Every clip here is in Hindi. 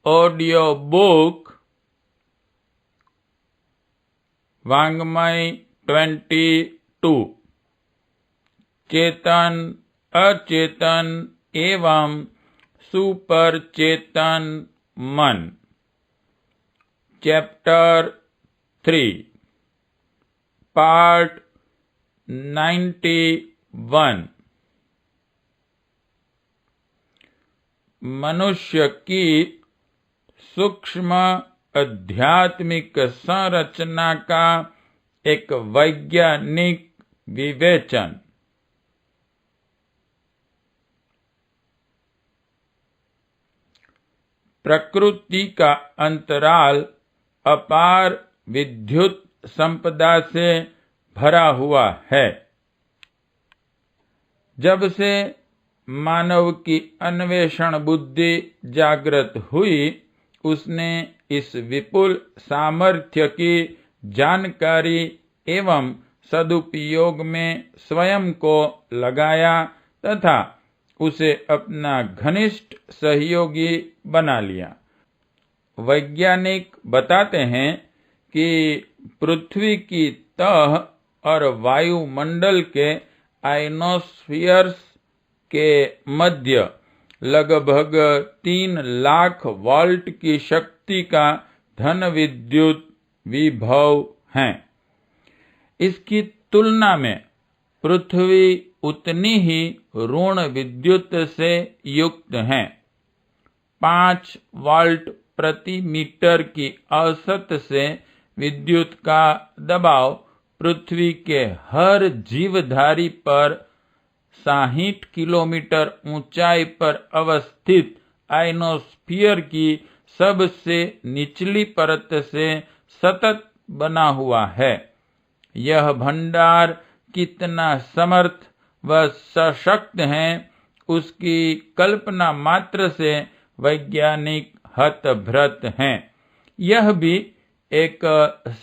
ऑडियो बुक वाङ्मय 22 चेतन अचेतन एवं सुपर चेतन मन चैप्टर 3 पार्ट 91 मनुष्य की सूक्ष्म आध्यात्मिक संरचना का एक वैज्ञानिक विवेचन। प्रकृति का अंतराल अपार विद्युत संपदा से भरा हुआ है। जब से मानव की अन्वेषण बुद्धि जागृत हुई, उसने इस विपुल सामर्थ्य की जानकारी एवं सदुपयोग में स्वयं को लगाया तथा उसे अपना घनिष्ठ सहयोगी बना लिया। वैज्ञानिक बताते हैं कि पृथ्वी की तह और वायुमंडल के आयनोस्फीयर्स के मध्य लगभग 3 लाख वोल्ट की शक्ति का धन विद्युत विभव है। इसकी तुलना में पृथ्वी उतनी ही ऋण विद्युत से युक्त है। 5 वोल्ट प्रति मीटर की औसत से विद्युत का दबाव पृथ्वी के हर जीवधारी पर 60 किलोमीटर ऊंचाई पर अवस्थित आयनोस्फीयर की सबसे निचली परत से सतत बना हुआ है। यह भंडार कितना समर्थ व सशक्त है, उसकी कल्पना मात्र से वैज्ञानिक हतभ्रत हैं। यह भी एक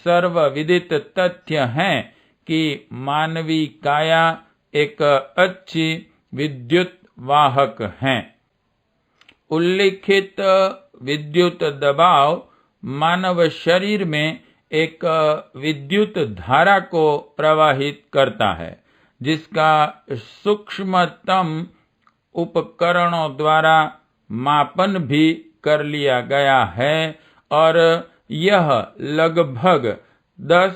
सर्वविदित तथ्य है कि मानवीय काया एक अच्छी विद्युत वाहक है। उल्लिखित विद्युत दबाव मानव शरीर में एक विद्युत धारा को प्रवाहित करता है, जिसका सूक्ष्मतम उपकरणों द्वारा मापन भी कर लिया गया है और यह लगभग 10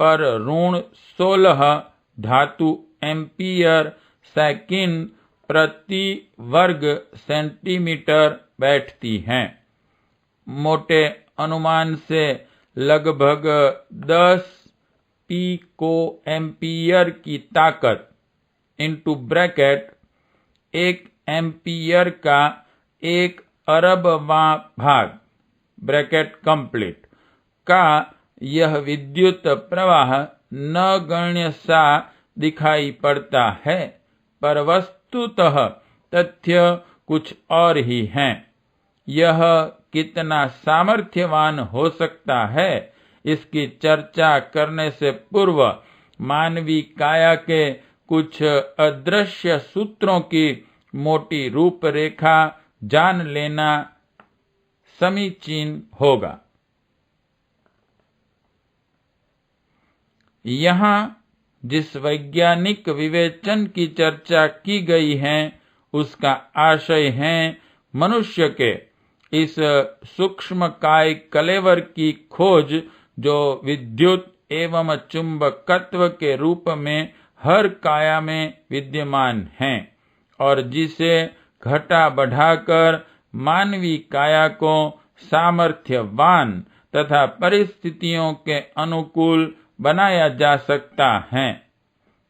पर ऋण 16 धातु एम्पियर सेकंड प्रति वर्ग सेंटीमीटर बैठती है। मोटे अनुमान से लगभग 10 पिको एम्पियर की ताकत इंटू ब्रैकेट 1 एम्पियर का 1 अरबवां भाग ब्रैकेट कंप्लीट का यह विद्युत प्रवाह नगण्य सा दिखाई पड़ता है, पर वस्तुतः तथ्य कुछ और ही है। यह कितना सामर्थ्यवान हो सकता है, इसकी चर्चा करने से पूर्व मानवीय काया के कुछ अदृश्य सूत्रों की मोटी रूपरेखा जान लेना समीचीन होगा। यहाँ जिस वैज्ञानिक विवेचन की चर्चा की गई है, उसका आशय है मनुष्य के इस सूक्ष्मकाय कलेवर की खोज जो विद्युत एवं चुंबकत्व के रूप में हर काया में विद्यमान है और जिसे घटा बढ़ाकर मानवीय काया को सामर्थ्यवान तथा परिस्थितियों के अनुकूल बनाया जा सकता है।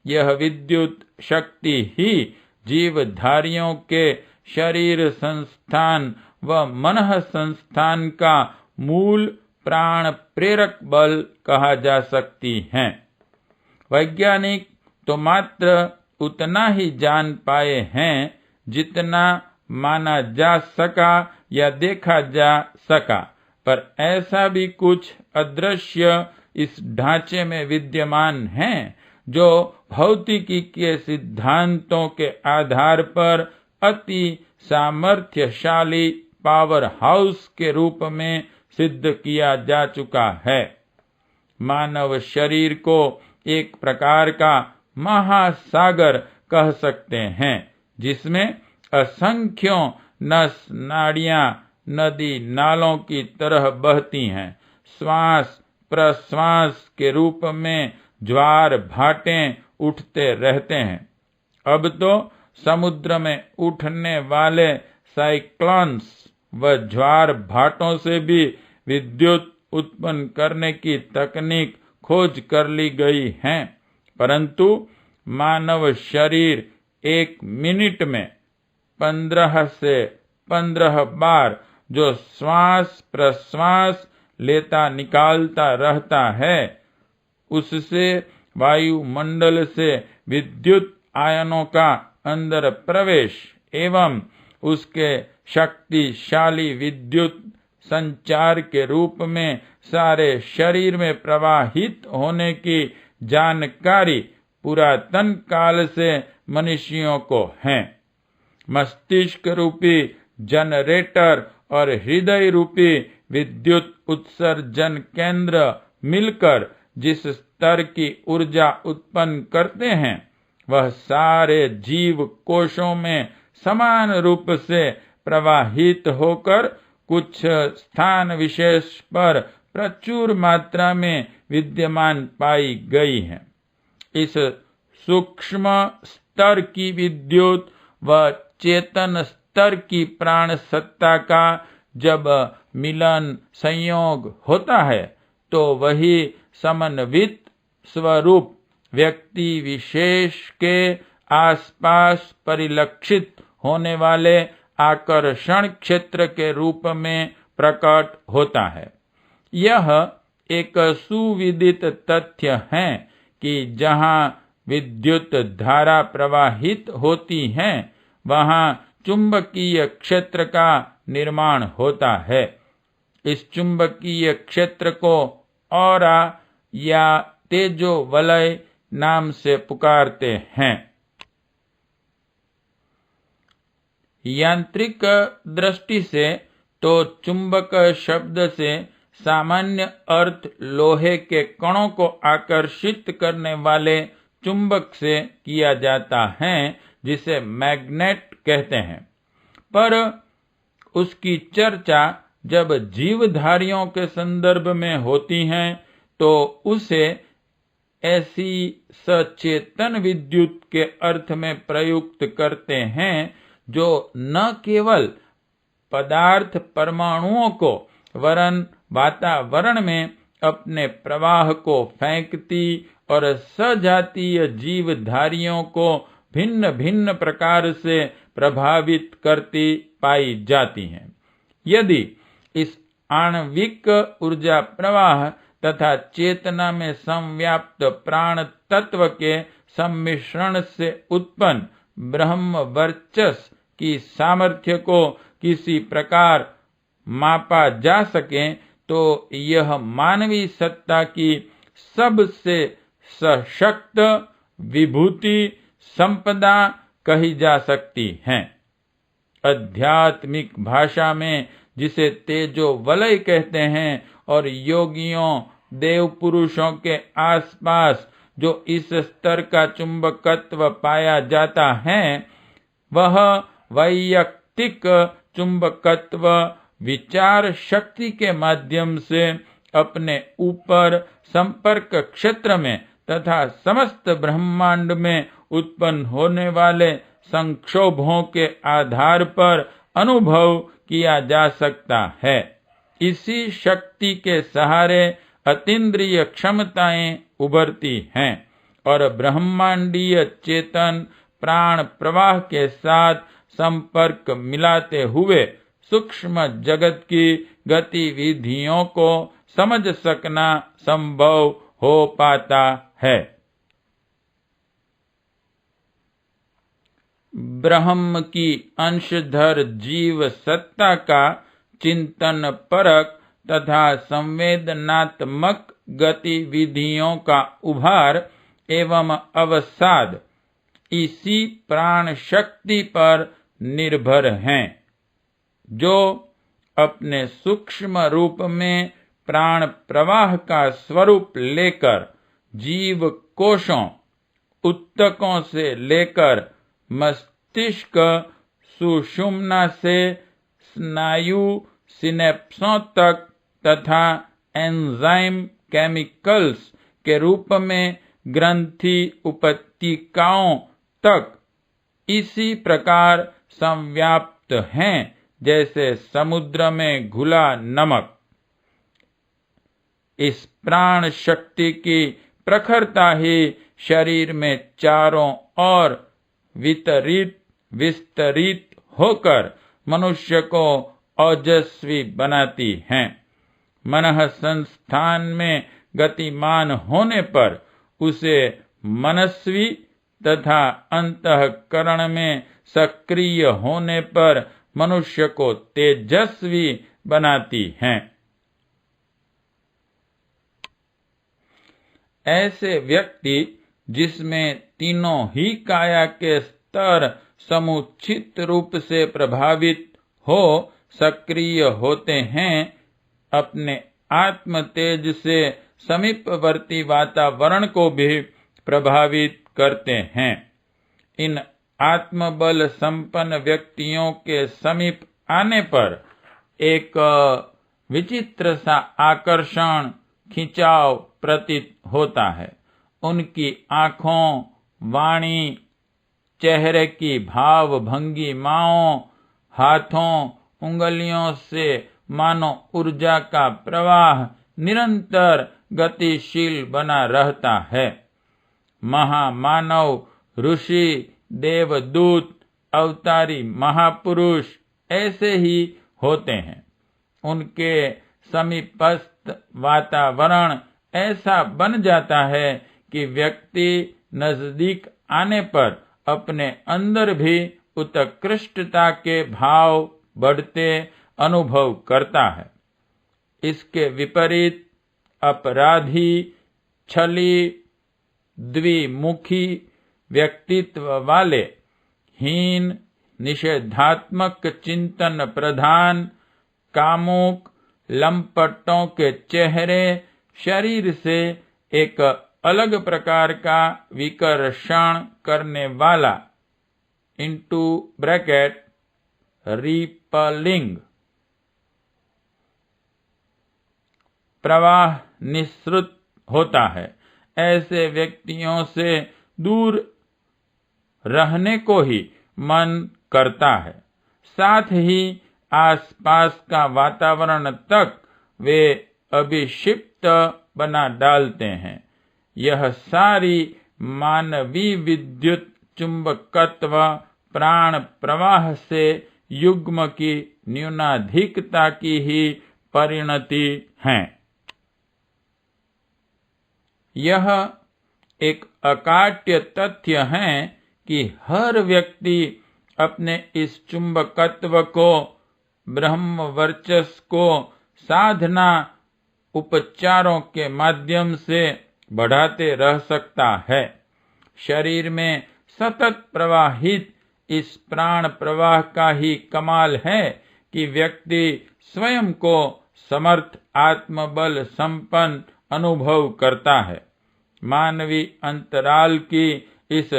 यह विद्युत शक्ति ही जीवधारियों के शरीर संस्थान व मनः संस्थान का मूल प्राण प्रेरक बल कहा जा सकती है। वैज्ञानिक तो मात्र उतना ही जान पाए हैं जितना माना जा सका या देखा जा सका, पर ऐसा भी कुछ अदृश्य इस ढांचे में विद्यमान है जो भौतिकी के सिद्धांतों के आधार पर अति सामर्थ्यशाली पावर हाउस के रूप में सिद्ध किया जा चुका है। मानव शरीर को एक प्रकार का महासागर कह सकते हैं, जिसमें असंख्यों नस नाड़ियां नदी नालों की तरह बहती हैं। श्वास प्रश्वास के रूप में ज्वार भाटे उठते रहते हैं। अब तो समुद्र में उठने वाले साइक्लोन्स व ज्वार भाटों से भी विद्युत उत्पन्न करने की तकनीक खोज कर ली गई है, परंतु मानव शरीर 1 मिनट में 15 से 15 बार जो श्वास प्रश्वास लेता निकालता रहता है, उससे वायुमंडल से विद्युत आयनों का अंदर प्रवेश एवं उसके शक्तिशाली विद्युत संचार के रूप में सारे शरीर में प्रवाहित होने की जानकारी पुरातन काल से मनुष्यों को है। मस्तिष्क रूपी जनरेटर और हृदय रूपी विद्युत उत्सर्जन केंद्र मिलकर जिस स्तर की ऊर्जा उत्पन्न करते हैं, वह सारे जीव कोशों में समान रूप से प्रवाहित होकर कुछ स्थान विशेष पर प्रचुर मात्रा में विद्यमान पाई गई है। इस सूक्ष्म स्तर की विद्युत व चेतन स्तर की प्राण सत्ता का जब मिलन संयोग होता है, तो वही समन्वित स्वरूप व्यक्ति विशेष के आसपास परिलक्षित होने वाले आकर्षण क्षेत्र के रूप में प्रकट होता है। यह एक सुविदित तथ्य है कि जहाँ विद्युत धारा प्रवाहित होती है, वहाँ चुंबकीय क्षेत्र का निर्माण होता है। इस चुंबकीय क्षेत्र को ऑरा या तेजो वलय नाम से पुकारते हैं। यांत्रिक दृष्टि से तो चुंबक शब्द से सामान्य अर्थ लोहे के कणों को आकर्षित करने वाले चुंबक से किया जाता है, जिसे मैग्नेट कहते हैं। पर उसकी चर्चा जब जीवधारियों के संदर्भ में होती है, तो उसे ऐसी सचेतन विद्युत के अर्थ में प्रयुक्त करते हैं जो न केवल पदार्थ परमाणुओं को वरन वातावरण में अपने प्रवाह को फेंकती और सजातीय जीवधारियों को भिन्न भिन्न प्रकार से प्रभावित करती पाई जाती हैं। यदि इस आणविक ऊर्जा प्रवाह तथा चेतना में संव्याप्त प्राण तत्व के सम्मिश्रण से उत्पन्न ब्रह्म वर्चस्व की सामर्थ्य को किसी प्रकार मापा जा सके, तो यह मानवीय सत्ता की सबसे सशक्त विभूति संपदा कही जा सकती है। आध्यात्मिक भाषा में जिसे तेजो वलय कहते हैं और योगियों देव पुरुषों के आसपास जो इस स्तर का चुंबकत्व पाया जाता है, वह वैयक्तिक चुंबकत्व विचार शक्ति के माध्यम से अपने ऊपर संपर्क क्षेत्र में तथा समस्त ब्रह्मांड में उत्पन्न होने वाले संक्षोभों के आधार पर अनुभव किया जा सकता है। इसी शक्ति के सहारे अतीन्द्रिय क्षमताएं उभरती हैं और ब्रह्मांडीय चेतन प्राण प्रवाह के साथ संपर्क मिलाते हुए सूक्ष्म जगत की गतिविधियों को समझ सकना संभव हो पाता है। ब्रह्म की अंशधर जीव सत्ता का चिंतन परक तथा संवेदनात्मक गतिविधियों का उभार एवं अवसाद इसी प्राण शक्ति पर निर्भर हैं, जो अपने सूक्ष्म रूप में प्राण प्रवाह का स्वरूप लेकर जीव कोशों उत्तकों से लेकर मस्तिष्क सुषुम्ना से स्नायु सिनेप्सों तक तथा एंजाइम केमिकल्स के रूप में ग्रंथि उपत्यकाओं तक इसी प्रकार संव्याप्त हैं जैसे समुद्र में घुला नमक। इस प्राण शक्ति की प्रखरता ही शरीर में चारों ओर विस्तरित होकर मनुष्य को ओजस्वी बनाती है। मनः संस्थान में गतिमान होने पर उसे मनस्वी तथा अंतःकरण में सक्रिय होने पर मनुष्य को तेजस्वी बनाती है। ऐसे व्यक्ति जिसमें तीनों ही काया के स्तर समुचित रूप से प्रभावित हो सक्रिय होते हैं, अपने आत्म तेज से समीपवर्ती वातावरण को भी प्रभावित करते हैं। इन आत्मबल संपन्न व्यक्तियों के समीप आने पर एक विचित्र सा आकर्षण खिंचाव प्रतीत होता है। उनकी आंखों, वाणी, चेहरे की भाव भंगिमाओं, हाथों, उंगलियों से मानो ऊर्जा का प्रवाह निरंतर गतिशील बना रहता है। महामानव, ऋषि, देवदूत, अवतारी महापुरुष ऐसे ही होते हैं। उनके समीपस्थ वातावरण ऐसा बन जाता है कि व्यक्ति नजदीक आने पर अपने अंदर भी उत्कृष्टता के भाव बढ़ते अनुभव करता है। इसके विपरीत अपराधी, छली, द्विमुखी व्यक्तित्व वाले, हीन, निषेधात्मक चिंतन प्रधान, कामुक, लंपटों के चेहरे शरीर से एक अलग प्रकार का विकर्षण करने वाला (रिपलिंग) प्रवाह निःसृत होता है। ऐसे व्यक्तियों से दूर रहने को ही मन करता है। साथ ही आसपास का वातावरण तक वे अभिक्षिप्त बना डालते हैं। यह सारी मानवीय विद्युत चुंबकत्व प्राण प्रवाह से युग्म की न्यूनाधिकता की ही परिणति है। यह एक अकाट्य तथ्य है कि हर व्यक्ति अपने इस चुंबकत्व को, ब्रह्म वर्चस्व को साधना उपचारों के माध्यम से बढ़ाते रह सकता है। शरीर में सतत प्रवाहित इस प्राण प्रवाह का ही कमाल है कि व्यक्ति स्वयं को समर्थ आत्मबल संपन्न अनुभव करता है। मानवीय अंतराल की इस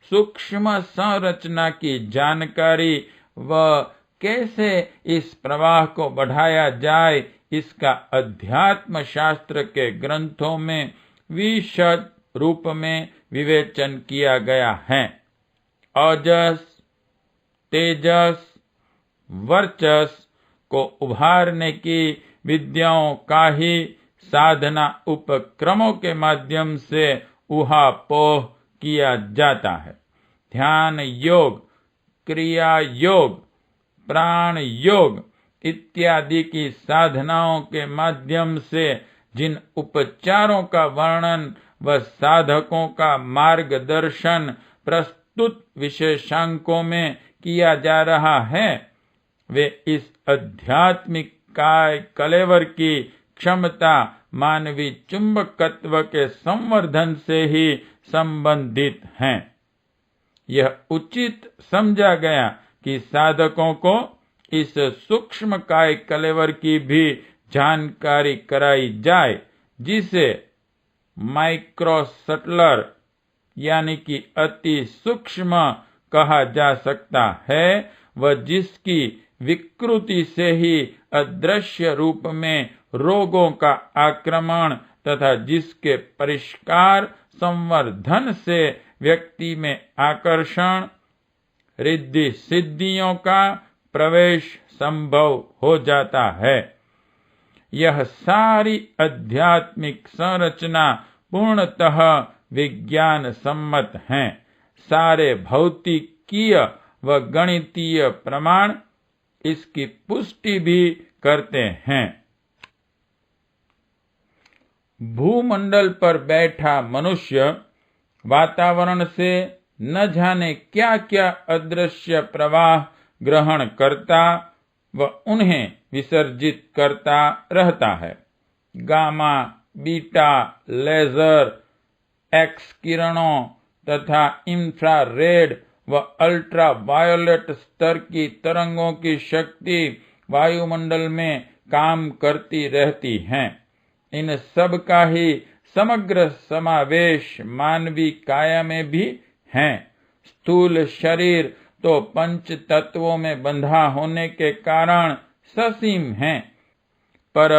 सूक्ष्म संरचना की जानकारी व कैसे इस प्रवाह को बढ़ाया जाए, इसका अध्यात्म शास्त्र के ग्रंथों में विशद रूप में विवेचन किया गया है। ओजस, तेजस, वर्चस को उभारने की विद्याओं का ही साधना उपक्रमों के माध्यम से उहापोह किया जाता है। ध्यान योग, क्रिया योग, प्राण योग इत्यादि की साधनाओं के माध्यम से जिन उपचारों का वर्णन व साधकों का मार्गदर्शन प्रस्तुत विशेषांकों में किया जा रहा है, वे इस आध्यात्मिक काय कलेवर की क्षमता मानवीय चुंबकत्व के संवर्धन से ही संबंधित हैं। यह उचित समझा गया कि साधकों को इस सूक्ष्म काय कलेवर की भी जानकारी कराई जाए, जिसे माइक्रोसटलर यानी कि अति सूक्ष्म कहा जा सकता है, व जिसकी विकृति से ही अदृश्य रूप में रोगों का आक्रमण तथा जिसके परिष्कार संवर्धन से व्यक्ति में आकर्षण रिद्धि सिद्धियों का प्रवेश संभव हो जाता है। यह सारी आध्यात्मिक संरचना पूर्णतः विज्ञान सम्मत हैं। सारे भौतिकीय व गणितीय प्रमाण इसकी पुष्टि भी करते हैं। भूमंडल पर बैठा मनुष्य वातावरण से न जाने क्या क्या अदृश्य प्रवाह ग्रहण करता व उन्हें विसर्जित करता रहता है। गामा, बीटा, लेजर, एक्स किरणों तथा इंफ्रारेड व अल्ट्रावायोलेट स्तर की तरंगों की शक्ति वायुमंडल में काम करती रहती हैं। इन सब का ही समग्र समावेश मानवीय काया में भी है। स्थूल शरीर तो पंच तत्वों में बंधा होने के कारण ससीम है, पर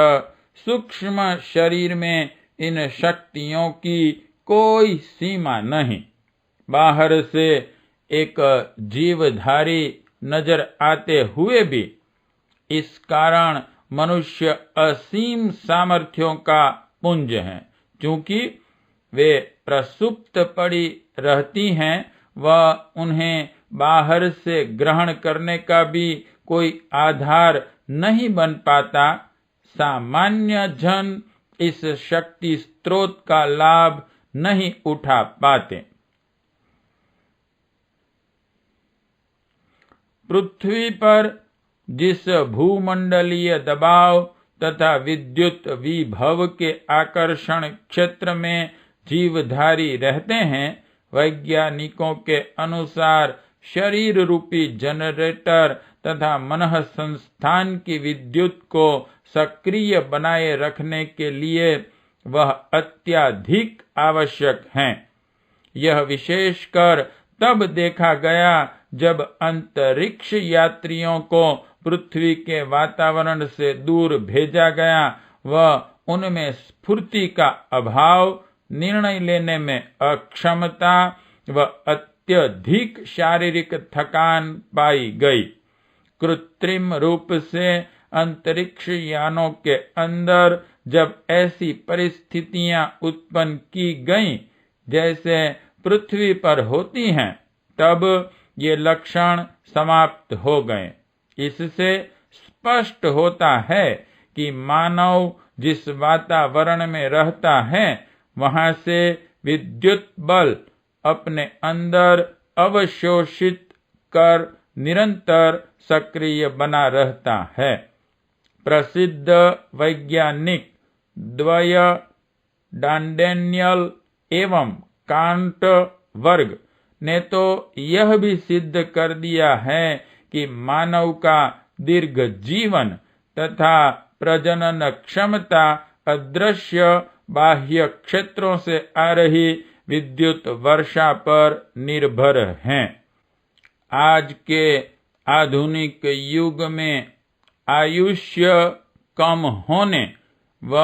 सूक्ष्म शरीर में इन शक्तियों की कोई सीमा नहीं। बाहर से एक जीवधारी नजर आते हुए भी इस कारण मनुष्य असीम सामर्थ्यों का पुंज है, क्योंकि वे प्रसुप्त पड़ी रहती हैं व उन्हें बाहर से ग्रहण करने का भी कोई आधार नहीं बन पाता। सामान्य जन इस शक्ति स्रोत का लाभ नहीं उठा पाते। पृथ्वी पर जिस भूमंडलीय दबाव तथा विद्युत विभव के आकर्षण क्षेत्र में जीवधारी रहते हैं, वैज्ञानिकों के अनुसार शरीर रूपी जनरेटर तथा मनः संस्थान की विद्युत को सक्रिय बनाए रखने के लिए वह अत्यधिक आवश्यक हैं। यह विशेषकर तब देखा गया जब अंतरिक्ष यात्रियों को पृथ्वी के वातावरण से दूर भेजा गया व उनमें स्फूर्ति का अभाव, निर्णय लेने में अक्षमता व अत्यधिक शारीरिक थकान पाई गई। कृत्रिम रूप से अंतरिक्ष यानों के अंदर जब ऐसी परिस्थितियां उत्पन्न की गईं जैसे पृथ्वी पर होती हैं, तब ये लक्षण समाप्त हो गए। इससे स्पष्ट होता है कि मानव जिस वातावरण में रहता है, वहां से विद्युत बल अपने अंदर अवशोषित कर निरंतर सक्रिय बना रहता है। प्रसिद्ध वैज्ञानिक द्वय डैनियल एवं कांट वर्ग ने तो यह भी सिद्ध कर दिया है कि मानव का दीर्घ जीवन तथा प्रजनन क्षमता अदृश्य बाह्य क्षेत्रों से आ रही विद्युत वर्षा पर निर्भर हैं। आज के आधुनिक युग में आयुष्य कम होने व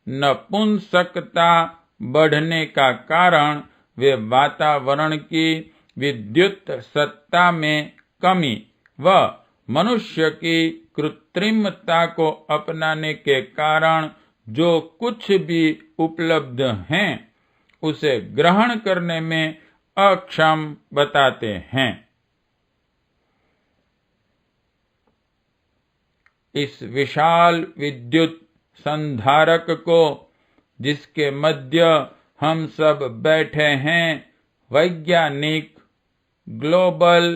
नपुंसकता बढ़ने का कारण वे वातावरण की विद्युत सत्ता में कमी व मनुष्य की कृत्रिमता को अपनाने के कारण जो कुछ भी उपलब्ध हैं, उसे ग्रहण करने में अक्षम बताते हैं। इस विशाल विद्युत संधारक को, जिसके मध्य हम सब बैठे हैं, वैज्ञानिक ग्लोबल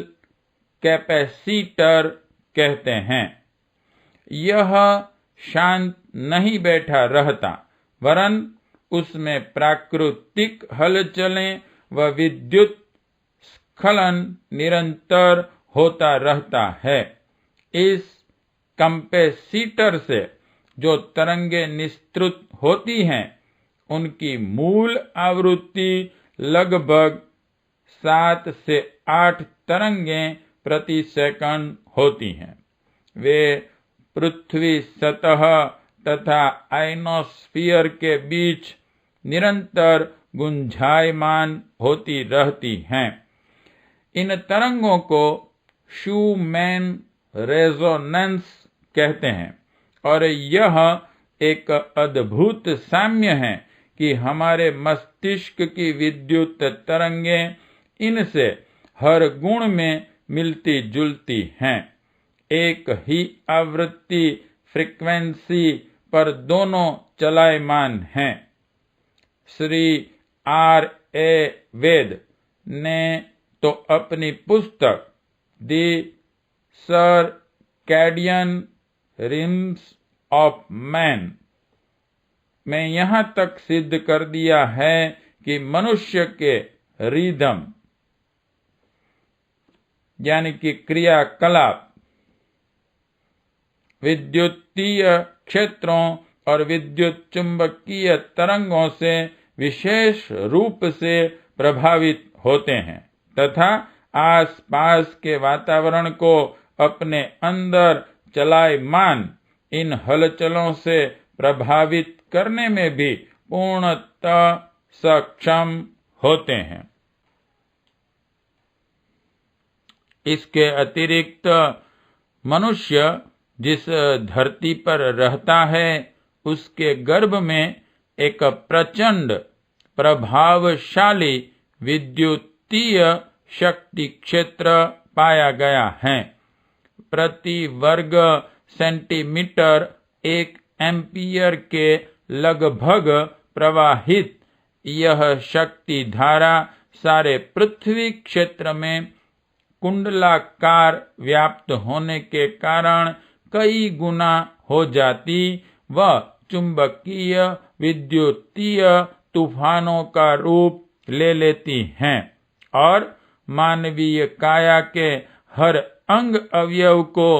कैपेसिटर कहते हैं। यह शांत नहीं बैठा रहता, वरन उसमें प्राकृतिक हलचलें व विद्युत स्खलन निरंतर होता रहता है। इस कंपेसीटर से जो तरंगे निस्तृत होती हैं, उनकी मूल आवृत्ति लगभग 7 से 8 तरंगें प्रति सेकंड होती हैं। वे पृथ्वी सतह तथा आइनोस्फीयर के बीच निरंतर गुंजायमान होती रहती हैं। इन तरंगों को शूमैन रेजोनेंस कहते हैं और यह एक अद्भुत साम्य है कि हमारे मस्तिष्क की विद्युत तरंगें इनसे हर गुण में मिलती जुलती हैं। एक ही आवृत्ति फ्रीक्वेंसी पर दोनों चलायमान हैं। श्री R.A. वेद ने तो अपनी पुस्तक दी सर्कैडियन रिम्स ऑफ मैन में यहाँ तक सिद्ध कर दिया है कि मनुष्य के रिदम यानी कि क्रियाकलाप विद्युतीय क्षेत्रों और विद्युत चुंबकीय तरंगों से विशेष रूप से प्रभावित होते हैं तथा आसपास के वातावरण को अपने अंदर चलायमान इन हलचलों से प्रभावित करने में भी पूर्णतः सक्षम होते हैं। इसके अतिरिक्त मनुष्य जिस धरती पर रहता है, उसके गर्भ में एक प्रचंड प्रभावशाली विद्युतीय शक्ति क्षेत्र पाया गया है। प्रति वर्ग सेंटीमीटर 1 एम्पियर के लगभग प्रवाहित यह शक्ति धारा सारे पृथ्वी क्षेत्र में कुंडलाकार व्याप्त होने के कारण कई गुना हो जाती व चुंबकीय विद्युतीय तूफानों का रूप ले लेती हैं और मानवीय काया के हर अंग अवयव को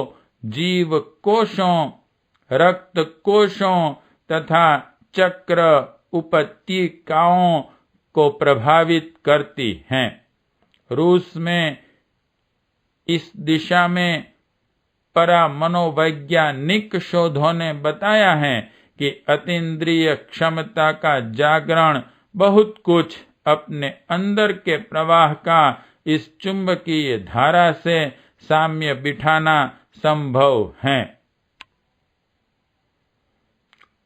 जीव कोशों, रक्त कोशों तथा चक्र उपत्यकाओं को प्रभावित करती हैं। रूस में इस दिशा में परामनोवैज्ञानिक शोधों ने बताया है कि अतीन्द्रिय क्षमता का जागरण बहुत कुछ अपने अंदर के प्रवाह का इस चुंबकीय धारा से साम्य बिठाना संभव है।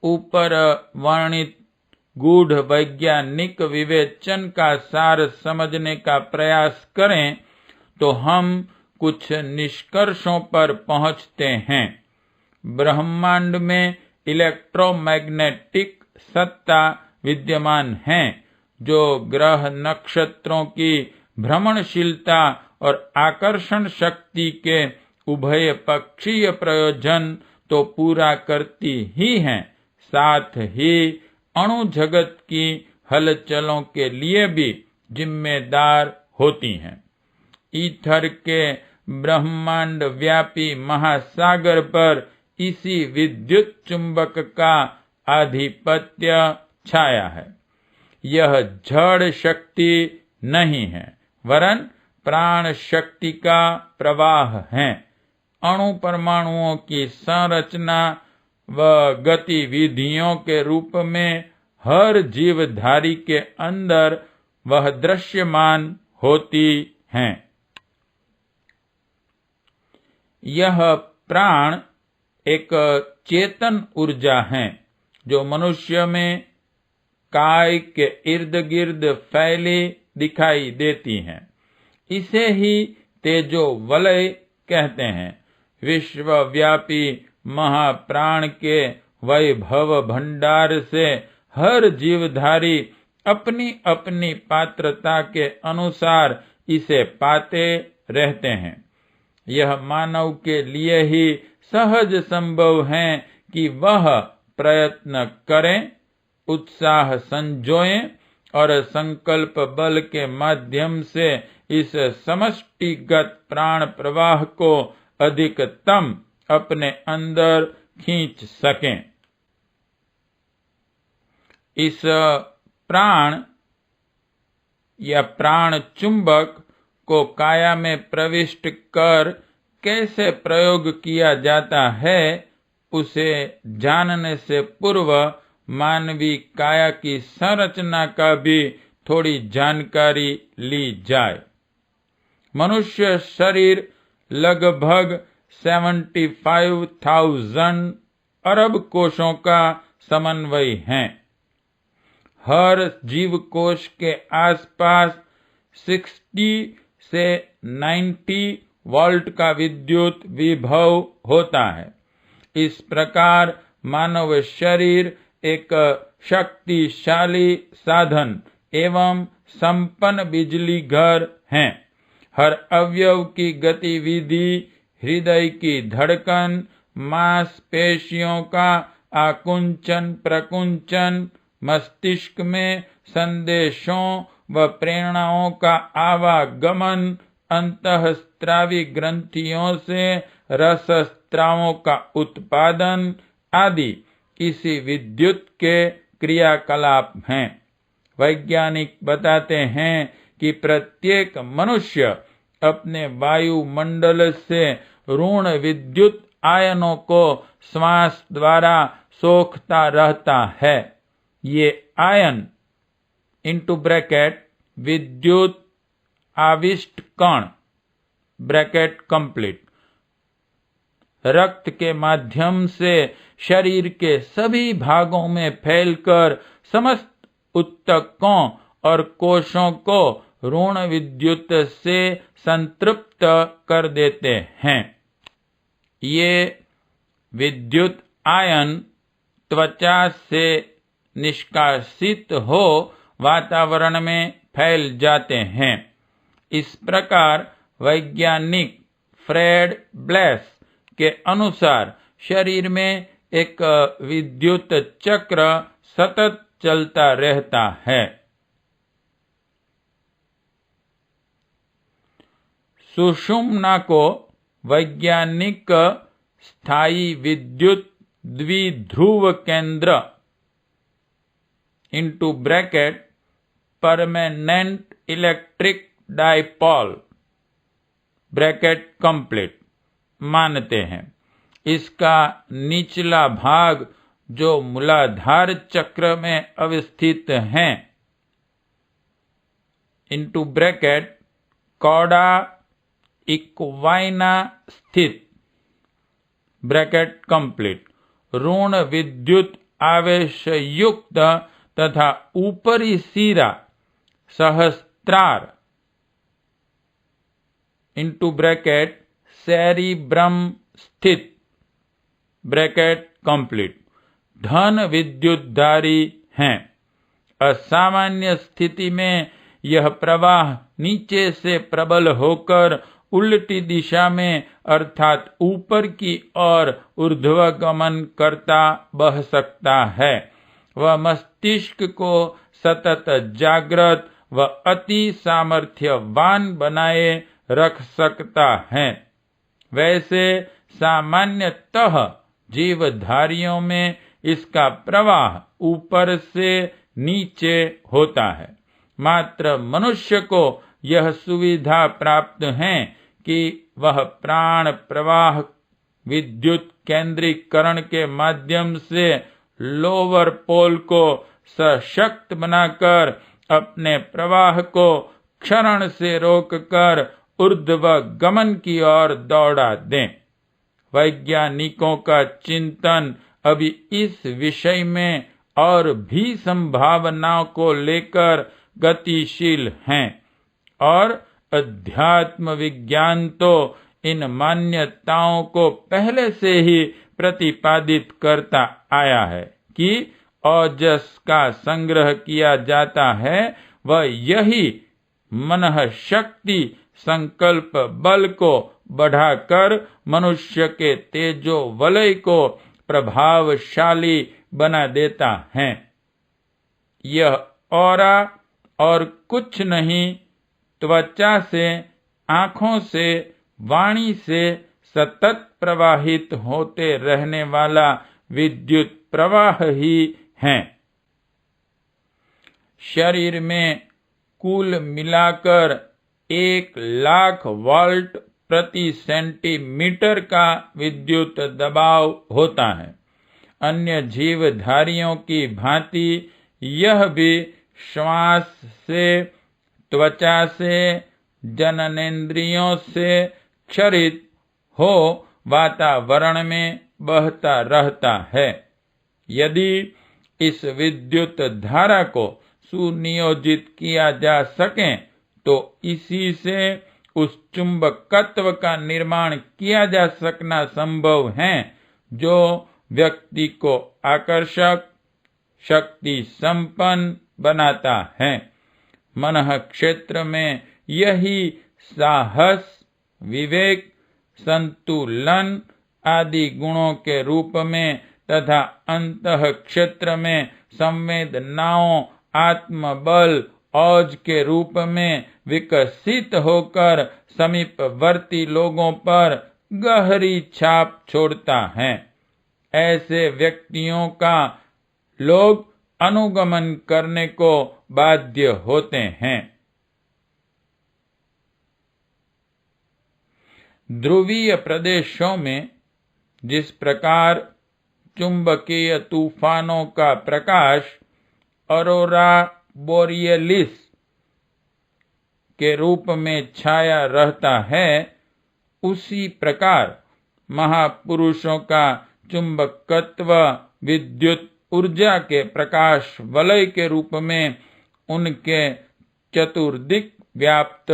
ऊपर वर्णित गूढ़ वैज्ञानिक विवेचन का सार समझने का प्रयास करें तो हम कुछ निष्कर्षों पर पहुंचते हैं। ब्रह्मांड में इलेक्ट्रोमैग्नेटिक सत्ता विद्यमान है जो ग्रह नक्षत्रों की भ्रमणशीलता और आकर्षण शक्ति के उभय पक्षीय प्रयोजन तो पूरा करती ही है, साथ ही अणु जगत की हलचलों के लिए भी जिम्मेदार होती हैं। ईथर के ब्रह्मांड व्यापी महासागर पर इसी विद्युत चुंबक का आधिपत्य छाया है। यह जड़ शक्ति नहीं है वरन प्राण शक्ति का प्रवाह है। अणु परमाणुओं की संरचना व गतिविधियों के रूप में हर जीवधारी के अंदर वह दृश्यमान होती हैं। यह प्राण एक चेतन ऊर्जा है जो मनुष्य में काय के इर्द गिर्द फैली दिखाई देती है। इसे ही तेजो वलय कहते हैं। विश्वव्यापी महाप्राण के वैभव भंडार से हर जीवधारी अपनी अपनी पात्रता के अनुसार इसे पाते रहते हैं। यह मानव के लिए ही सहज संभव है कि वह प्रयत्न करें, उत्साह संजोएं और संकल्प बल के माध्यम से इस समष्टिगत प्राण प्रवाह को अधिकतम अपने अंदर खींच सकें। इस प्राण या प्राण चुंबक को काया में प्रविष्ट कर कैसे प्रयोग किया जाता है, उसे जानने से पूर्व मानवीय काया की संरचना का भी थोड़ी जानकारी ली जाए। मनुष्य शरीर लगभग 75,000 अरब कोषों का समन्वय है। हर जीव कोष के आसपास 60 से 90 वोल्ट का विद्युत विभव होता है। इस प्रकार मानव शरीर एक शक्तिशाली साधन एवं संपन्न बिजली घर है। हर अवयव की गतिविधि, हृदय की धड़कन, मांसपेशियों का आकुंचन प्रकुंचन, मस्तिष्क में संदेशों व प्रेरणाओं का आवागमन, अंतःस्त्रावी ग्रंथियों से रसस्त्रावों का उत्पादन आदि इसी विद्युत के क्रियाकलाप हैं। वैज्ञानिक बताते हैं कि प्रत्येक मनुष्य अपने वायुमंडल से ऋण विद्युत आयनों को श्वास द्वारा सोखता रहता है। ये आयन (विद्युत आविष्ट कण) रक्त के माध्यम से शरीर के सभी भागों में फैलकर समस्त ऊतकों और कोशों को ऋण विद्युत से संतृप्त कर देते हैं। ये विद्युत आयन त्वचा से निष्कासित हो वातावरण में फैल जाते हैं। इस प्रकार वैज्ञानिक फ्रेड ब्लेस के अनुसार शरीर में एक विद्युत चक्र सतत चलता रहता है। सुषुम्ना को वैज्ञानिक स्थायी विद्युत द्विध्रुव केंद्र (परमानेंट इलेक्ट्रिक डायपोल) मानते हैं। इसका निचला भाग जो मूलाधार चक्र में अवस्थित है कॉडा इक्वाइना स्थित ऋण विद्युत आवेश युक्त तथा ऊपरी सिरा सहस्त्रार सेरिब्रम स्थित धन विद्युतधारी हैं। असामान्य स्थिति में यह प्रवाह नीचे से प्रबल होकर उल्टी दिशा में अर्थात ऊपर की ओर ऊर्ध्वगमन करता बह सकता है। वह मस्तिष्क को सतत जागृत व अति सामर्थ्यवान बनाए रख सकता है। वैसे सामान्यतः जीवधारियों में इसका प्रवाह ऊपर से नीचे होता है। मात्र मनुष्य को यह सुविधा प्राप्त है कि वह प्राण प्रवाह विद्युत केंद्रीकरण के माध्यम से लोअर पोल को सशक्त बनाकर अपने प्रवाह को क्षरण से रोककर ऊर्ध्व गमन की ओर दौड़ा दें। वैज्ञानिकों का चिंतन अभी इस विषय में और भी संभावनाओं को लेकर गतिशील हैं और अध्यात्म विज्ञान तो इन मान्यताओं को पहले से ही प्रतिपादित करता आया है कि ओजस का संग्रह किया जाता है, वह यही मनः शक्ति संकल्प बल को बढ़ाकर मनुष्य के तेजो वलय को प्रभावशाली बना देता है। यह ऑरा और कुछ नहीं त्वचा से, आंखों से, वाणी से, सतत प्रवाहित होते रहने वाला विद्युत प्रवाह ही है। शरीर में कुल मिलाकर 1,00,000 वोल्ट प्रति सेंटीमीटर का विद्युत दबाव होता है। अन्य जीवधारियों की भांति यह भी श्वास से, त्वचा से, जननेंद्रियों से क्षरित हो वातावरण में बहता रहता है। यदि इस विद्युत धारा को सुनियोजित किया जा सके तो इसी से उस चुंबकत्व का निर्माण किया जा सकना संभव है जो व्यक्ति को आकर्षक, शक्ति संपन्न बनाता है। मनः क्षेत्र में यही साहस, विवेक, संतुलन आदि गुणों के रूप में तथा अंतः क्षेत्र में संवेदनाओं, आत्मबल, औज के रूप में विकसित होकर समीपवर्ती लोगों पर गहरी छाप छोड़ता है। ऐसे व्यक्तियों का लोग अनुगमन करने को बाध्य होते हैं। ध्रुवीय प्रदेशों में जिस प्रकार चुंबकीय तूफानों का प्रकाश ऑरोरा बोरियलिस के रूप में छाया रहता है, उसी प्रकार महापुरुषों का चुंबकत्व विद्युत ऊर्जा के प्रकाश वलय के रूप में उनके चतुर्दिक व्याप्त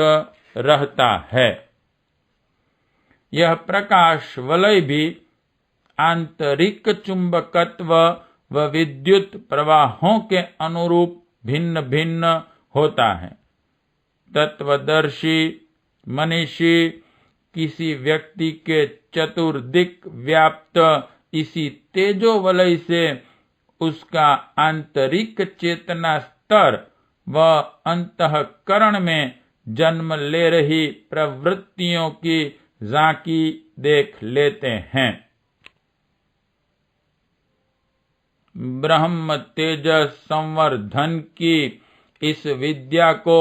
रहता है। यह प्रकाश वलय भी आंतरिक चुंबकत्व व विद्युत प्रवाहों के अनुरूप भिन्न भिन्न होता है। तत्वदर्शी मनीषी किसी व्यक्ति के चतुर्दिक व्याप्त इसी तेजो वलय से उसका आंतरिक चेतना स्तर व अंतःकरण में जन्म ले रही प्रवृत्तियों की झांकी देख लेते हैं। ब्रह्म तेजस संवर्धन की इस विद्या को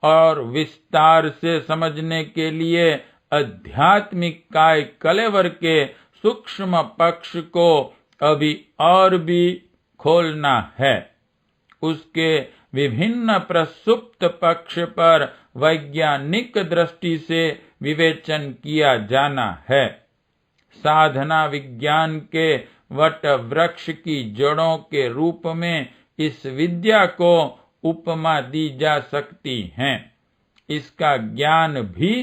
और विस्तार से समझने के लिए आध्यात्मिक काय कलेवर के सूक्ष्म पक्ष को अभी और भी खोलना है। उसके विभिन्न प्रसुप्त पक्ष पर वैज्ञानिक दृष्टि से विवेचन किया जाना है। साधना विज्ञान के वट वृक्ष की जड़ों के रूप में इस विद्या को उपमा दी जा सकती है। इसका ज्ञान भी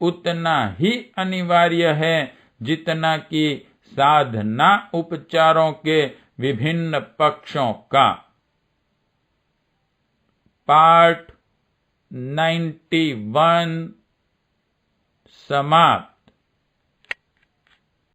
उतना ही अनिवार्य है जितना कि साधना उपचारों के विभिन्न पक्षों का। पाठ 91 समाप्त।